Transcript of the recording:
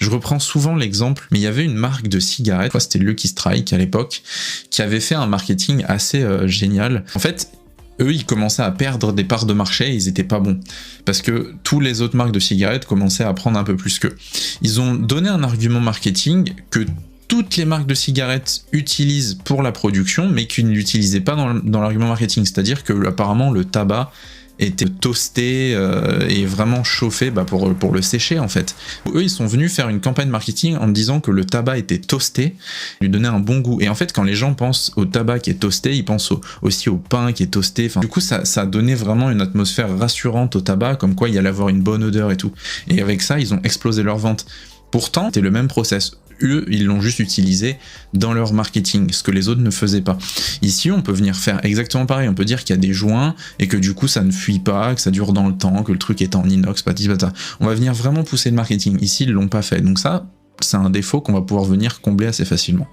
Je reprends souvent l'exemple, mais il y avait une marque de cigarettes, c'était Lucky Strike à l'époque, qui avait fait un marketing assez génial. En fait, eux, ils commençaient à perdre des parts de marché, ils étaient pas bons. Parce que tous les autres marques de cigarettes commençaient à prendre un peu plus qu'eux. Ils ont donné un argument marketing que toutes les marques de cigarettes utilisent pour la production, mais qu'ils n'utilisaient pas dans l'argument marketing. C'est-à-dire que apparemment le tabac était toasté et vraiment chauffé pour le sécher en fait. Eux ils sont venus faire une campagne marketing en disant que le tabac était toasté, lui donnait un bon goût. Et en fait quand les gens pensent au tabac qui est toasté, ils pensent aussi au pain qui est toasté. Enfin, du coup ça donnait vraiment une atmosphère rassurante au tabac, comme quoi il allait avoir une bonne odeur et tout. Et avec ça ils ont explosé leurs ventes. Pourtant c'était le même process. Eux, ils l'ont juste utilisé dans leur marketing, ce que les autres ne faisaient pas. Ici, on peut venir faire exactement pareil. On peut dire qu'il y a des joints et que du coup, ça ne fuit pas, que ça dure dans le temps, que le truc est en inox, patati patata. On va venir vraiment pousser le marketing. Ici, ils l'ont pas fait. Donc ça, c'est un défaut qu'on va pouvoir venir combler assez facilement.